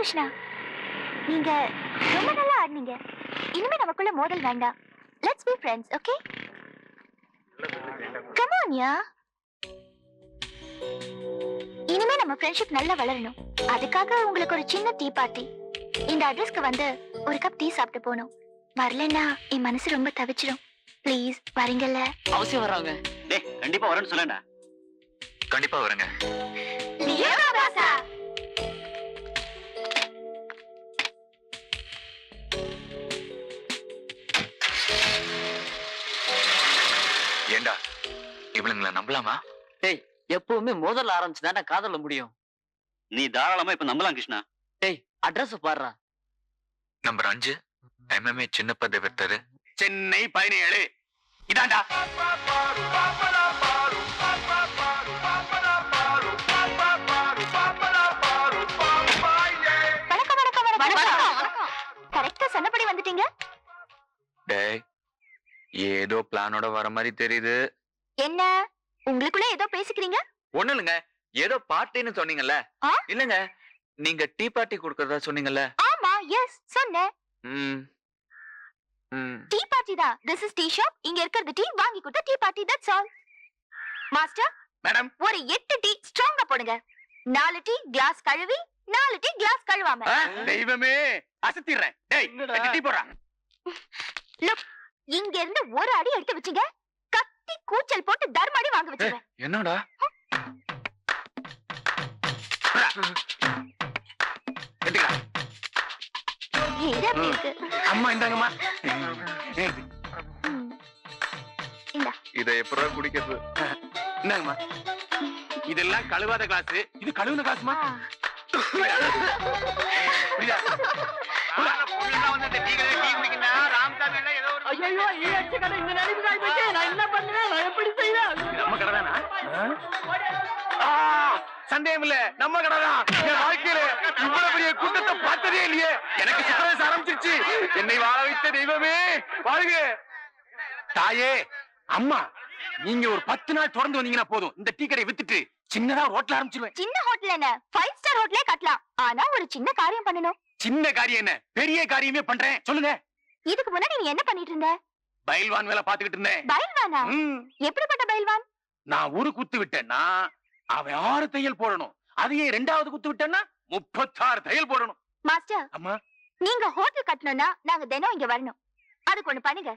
கிருஷ்ணா, நீங்க ரொம்ப நல்லா ஆடுனீங்க. இனிமே நமக்குள்ள மோதல் வேண்டாம். Let's be friends, okay? Come on, yeah. இனிமே நம்ம ஃப்ரெண்ட்ஷிப் நல்லா வளரணும். அதுக்காக உங்களுக்கு ஒரு சின்ன டீ பார்ட்டி. இந்த அட்ரஸ்க்கு வந்து ஒரு கப் டீ சாப்பிட்டு போகணும். வரலன்னா என் மனசு ரொம்ப தவிச்சிடும். ப்ளீஸ் வரீங்கல்ல? அவசியம் வராங்க. டேய் கண்டிப்பா வரேன்னு சொல்லேன்டா. கண்டிப்பா வரேங்க. லியோ பாபா. ஏண்டா இவளுங்களை நம்பலாமா? டேய் எப்பவுமே மோதல் ஆரம்பிச்சுதானே காதல்ல முடியும். நீ தாராளமா இப்ப நம்பலாம் கிருஷ்ணா. டேய் அட்ரஸ் பாடுறா. நம்பர் 5 MMA சின்னப்ப தேவத்தரு, சென்னை 17. இதாண்டா. கரெக்டா சொன்னபடி வந்துட்டீங்க. டேய் ஏதோ பிளானோட வர மாதிரி தெரியுது. என்ன உங்களுக்குள்ள ஏதோ பேசிக்கிறீங்க? ஒண்ணு இல்லைங்க, ஏதோ பார்ட்டின்னு சொன்னீங்கல்ல? இல்லங்க, நீங்க டீ பார்ட்டி கொடுக்கறதா சொன்னீங்கல்ல? ஆமா, எஸ் சொன்னேன். டீ பார்ட்டி தான். This is tea shop. இங்க இருக்கிறது டீ, வாங்கி கொடுத்த tea party. That's all. Master madam, ஒரு 8 டீ ஸ்ட்ராங்கா போடுங்க. 4 டீ கிளாஸ் கழுவி, 4 டீ கிளாஸ் கழுவாம. தெய்வமே, அசத்திறேன். டேய் டீ போடுறா. லுக், இங்க இருந்து ஒரு அடி எடுத்து வச்சீங்க, கத்தி கூச்சல் போட்டு தர்மடி வாங்க வச்சிருவேன். என்னடா? அம்மா இந்தாங்கம்மா. இதை எப்படா குடிக்கிறது? இந்தாங்கம்மா. இதெல்லாம் கழுவாத கிளாஸ், இது கழுவுன கிளாஸ்மா. சந்தேகம் இல்ல, நம்ம கடைதான். என் வாழ்க்கையில இவ்வளவு பெரிய கூட்டத்தை பார்த்ததே இல்லையே. எனக்கு சுத்தரேச ஆரம்பிச்சிருச்சு. என்னை வாழ வைத்த தெய்வமே வாழ்க. தாயே, அம்மா, நீங்க ஒரு 10 நாள் தொடர்ந்து வந்தீங்கன்னா போதும். இந்த டீ கடையை வித்துட்டு சின்னதா ஹோட்டல் ஆரம்பிச்சிருவேன். சின்ன ஹோட்டல் என்ன, 5 ஸ்டார் ஹோட்டலே கட்டலாம். ஆனா ஒரு சின்ன காரியம் பண்ணணும். சின்ன காரியம் என்ன, பெரிய காரியமே பண்றேன். சொல்லுங்க. இதுக்கு முன்னாடி நீங்க என்ன பண்ணிட்டு இருந்த? பயில்வான் வேலை பாத்துக்கிட்டு இருந்தேன். பயில்வானா? எப்படிப்பட்ட பயில்வான்? நான் ஒரு குத்து விட்டேன்னா அவன் 6 தையல் போடணும். அதையே 2வது குத்து விட்டேன்னா 36 தையல் போடணும். மாஸ்டர், அம்மா, நீங்க ஹோட்டல் கட்டணும்னா நாங்க தினம் இங்க வரணும். அதுக்கு ஒண்ணு பண்ணுங்க.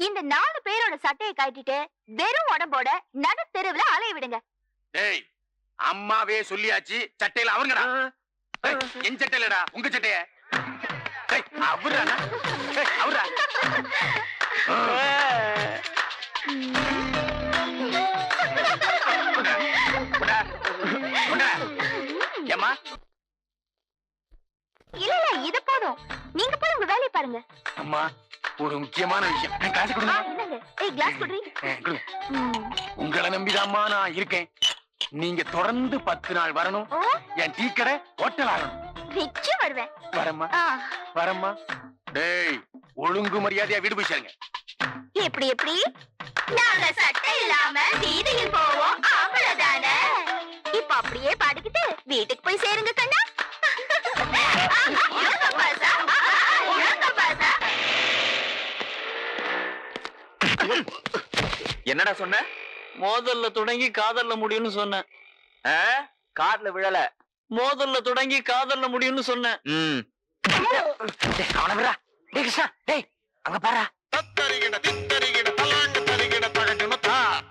இந்த 4 பேரோட சட்டையை கட்டிட்டு வெறும் உடம்போட நடு தெருவுல அலைய விடுங்க. டேய், அம்மாவே சொல்லியாச்சு. சட்டையில அவங்கடா. என் சட்டையிலடா, உங்க சட்டைய. அவரானா? அவரா? ஏமா? இல்ல இல்ல, இது போதும். நீங்க போய் உங்க வேலையை பாருங்க. அம்மா, ஒரு முக்கியமான விஷயம். நான் கிளாஸ் கொடுங்க. என்னங்க? ஏய், கிளாஸ் குடுறீ. உங்களை நம்பிதாம்மா நான் இருக்கேன். நீங்க தொடர்ந்து 10 நாள் வரணும். என் டீ கடை ஹோட்டல் ஆகணும். நிச்சயம் வருவேன். வரம்மா, வரம்மா. டேய், ஒழுங்கு மரியாதையா வீடு போய் சேருங்க. எப்படி எப்படி? நாங்க சட்டை இல்லாம வீதியில் போவோம், அவ்வளவுதானே. இப்ப அப்படியே பாடிக்கிட்டு வீட்டுக்கு போய் சேருங்க கண்ணா. என்னடா சொன்ன? மோதல்ல தொடங்கி காதல்ல முடியும்னு சொன்னேன். கார்ல விழல. மோதல்ல தொடங்கி காதல்ல முடியும்னு சொன்னேன். அவன விடா. டேய் கிருஷ்ணா, டேய் அங்க பாரா.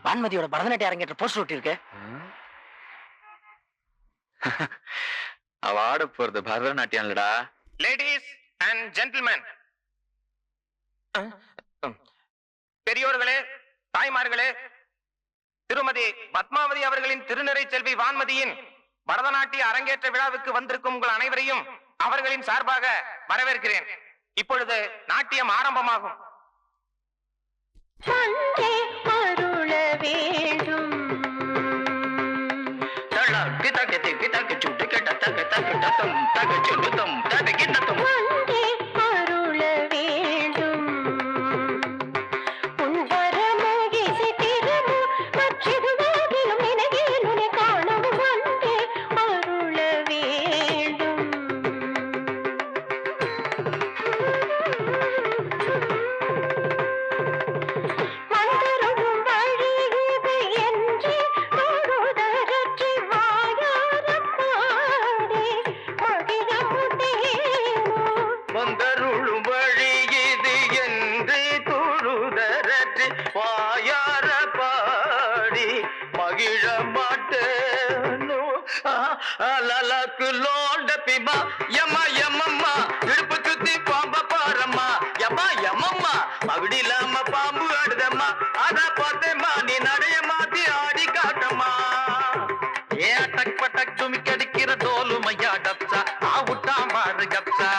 வான்மதியோட பரதநாட்டிய அரங்கேற்ற போஸ்டர் ஒட்டி இருக்கு. அவ ஆட போறது பரதநாட்டியம் இல்லடா. லேடிஸ் அண்ட் ஜென்டில்மேன், பெரியோர்களே, தாய்மார்களே, திருமதி பத்மாவதி அவர்களின் திருநிறை செல்வி வான்மதியின் பரதநாட்டிய அரங்கேற்ற விழாவுக்கு வந்திருக்கும் உங்கள் அனைவரையும் அவர்களின் சார்பாக வரவேற்கிறேன். இப்பொழுது நாட்டியம் ஆரம்பமாகும். லலக்கு லோண்ட பிமா யம்மா யம்மம்மா இடுப்பு சுத்தி பாம்ப பாரம்மா யம்மா யம்மம்மா மகுடி இல்லாம பாம்பு ஆடுதம்மா அத பார்த்தேம்மா நீ நடைய மாத்தி ஆடி காட்டம்மா ஏ அட்டக் பட்டக் துமிக்கடிக்கிற தோலுமையா டப்சா ஆவுட்டா மாறு கப்சா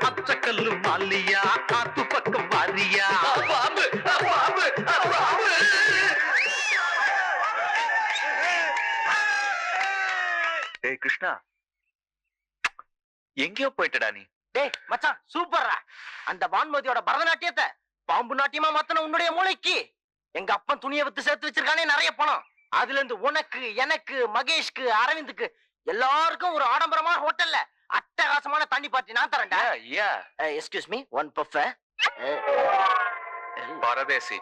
அப்சக்கல்லு மல்லியா ஆத்து பக்கம் வாரியா பாம்பு பாம்பு பாம்பு டேய் கிருஷ்ணா எங்கேயோ போயிட்டடா நீ டேய் மச்சான் சூப்பர்ரா. அந்த பான்மதியோட பரதநாட்டியத்தை பாம்பு நாட்டியமா மாத்தன உன்னுடைய மூளைக்கு எங்க அப்பன் துணியை வித்து சேர்த்து வச்சிருக்கானே நிறைய பணம். அதுல இருந்து உனக்கு எனக்கு மகேஷ்க்கு அரவிந்துக்கு எல்லாருக்கும் ஒரு ஆடம்பரமான ஹோட்டல்ல அட்டகாசமான தண்ணி பார்ட்டி நான் தரேன்டா. Excuse me one puff. பரதேசி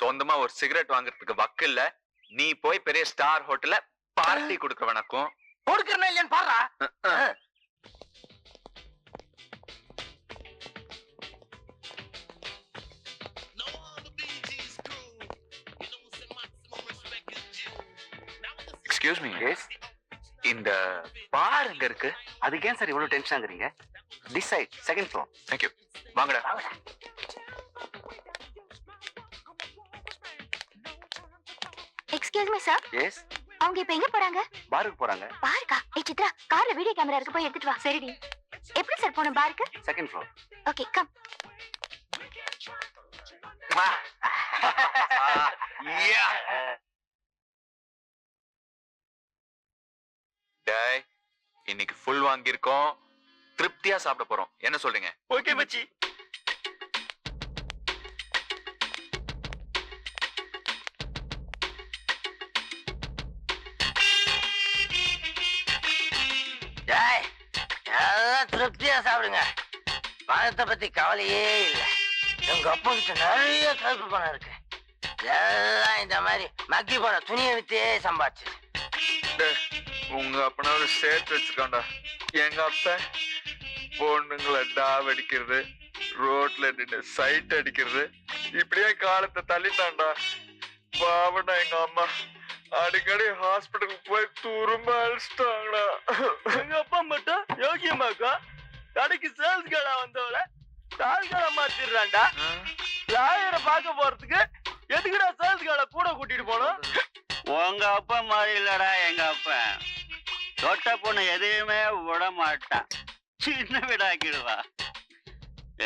சொந்தமா ஒரு சிகரெட் வாங்குறதுக்கு வக்கு இல்ல, நீ போய் பெரிய ஸ்டார் ஹோட்டல்ல பார்ட்டி கொடுக்க வணக்கம் கொடுக்கறனா இல்லையான்னு பாருடா. எக்ஸ்கியூஸ் மீ, இந்த பார் எங்க இருக்கு? அதுக்கு ஏன் சார் இவ்வளவு டென்ஷன் ஆகுறீங்க? This side second floor. Thank you. வாங்கடா. எக்ஸ்கியூஸ் மீ சார், எஸ், அவங்க இப்ப எங்க போறாங்க? பாருக்கு போறாங்க. பாருக்கா? ஏய் சித்ரா, கார்ல வீடியோ கேமரா இருக்கு, போய் எடுத்துட்டு வா. சரிடி. எப்படி சார் போணும் பாருக்கு? Second floor. Okay come. டேய், இன்னைக்கு ஃபுல் வாங்கியிருக்கோம், திருப்தியா சாப்பிட போறோம். என்ன சொல்றீங்க? ஓகே மச்சி. டேய் எல்லாம் திருப்தியா சாப்பிடுங்க. பணத்தை பத்தி கவலையே இல்லை. எங்க அப்பா கிட்ட நிறைய கருப்பு பணம் இருக்கு. எல்லாம் இந்த மாதிரி மக்கி போன துணியை வித்தே சம்பாதிச்சு. டேய், உங்க அப்பனாவது சேர்த்து வச்சுக்கோண்டா. எங்க அப்ப பொண்ணுங்களை டாவ் அடிக்கிறது, ரோட்ல நின்று சைட் அடிக்கிறது, இப்படியே காலத்தை தள்ளிட்டான்டா. பாவண்டா எங்க அம்மா அடிக்கடி ஹாஸ்பிட்டலுக்கு போய் துரும்ப அழிச்சிட்டாங்கடா. எங்க அப்பா மட்டும் யோகியமாக்கா கடைக்கு சேல்ஸ் கடை வந்தவள தாழ்கடை மாத்திடுறான்டா. லாயரை பார்க்க போறதுக்கு எதுக்குடா சேல்ஸ் கடை கூட கூட்டிட்டு போனோம்? உங்க அப்பா மாதிரி இல்லடா எங்க அப்பா. தொட்ட பொண்ணு எதையுமே விட மாட்டான், சின்ன வீடாக்கிடுவா.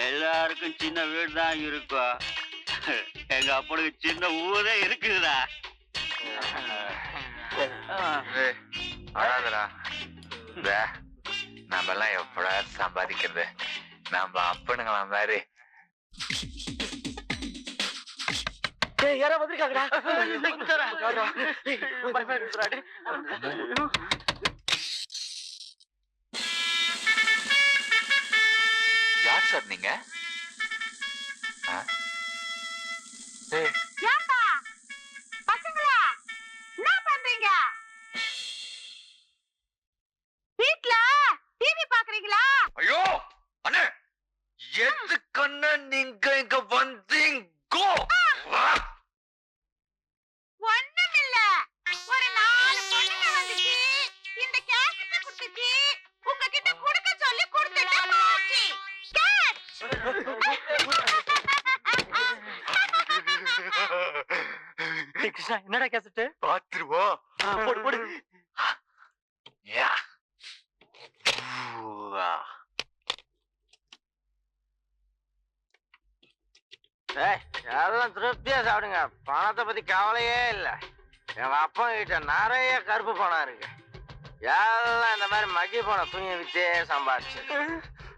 எல்லாருக்கும் சின்ன வீடு தான் இருக்கும், எங்க அப்பனுக்கு சின்ன ஊரே இருக்குதுடா. அழாதடா. நம்ம எல்லாம் எப்படா சம்பாதிக்கிறது? நம்ம அப்பனுங்களா மாதிரி. யாரோ வந்திருக்காங்கடா. யார் சார் நீங்க? ஏப்பா பசங்களா என்ன பண்றீங்க? வீட்ல டிவி பாக்குறீங்களா? ஐயோ அண்ணே, எதுக்கு நீங்க இங்க வந்தீங்கோ? ஒண்ணுமில்ல, ஒரு 4 பொண்ணுங்க வந்துச்சு, இந்த கேசட்ட குடுத்துச்சு, உங்ககிட்ட குடுக்க சொல்லி குடுத்துட்டு போச்சு. கிருஷ்ணா என்னடா கேசட்டு? பாத்துருவோம். போடு போடு. யா. எல்லாம் திருப்தியா சாப்பிடுங்க. பணத்தை பத்தி கவலையே இல்லை. எங்க அப்பா கிட்ட நிறைய கருப்பு பணம் இருக்கு. எல்லாம் இந்த மாதிரி மக்கி போன துணியை வித்தே சம்பாதிச்சு.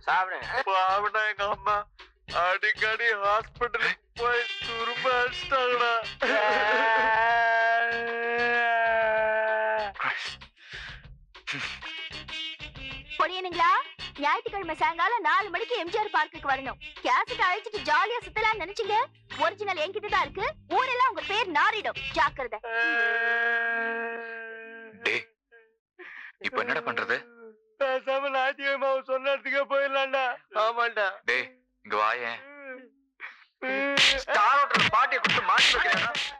சாப்பிடுங்க. பாவடா எங்க அம்மா அடிக்கடி ஹாஸ்பிட்டலுக்கு போய் துரும்ப அடிச்சிட்டாங்கடா. பொடியனுங்களா, ஞாயிற்றுக்கிழமை சாயங்காலம் 4 மணிக்கு எம்ஜிஆர் பார்க்குக்கு வரணும். கேசட் அழைச்சிட்டு ஜாலியா சுத்தலாம்னு நினைச்சீங்க, ஒரிஜினல் என்கிட்ட தான் இருக்கு. ஊரெல்லாம் உங்க பேர் நாரிடும், ஜாக்கிரதை. டேய், இப்ப என்னடா பண்றது? பேசாம ஞாயிற்றுக்கிழமை சொன்ன இடத்துக்கே போயிடலாம்டா. ஆமாண்டா. டேய் இங்க வாயேன்.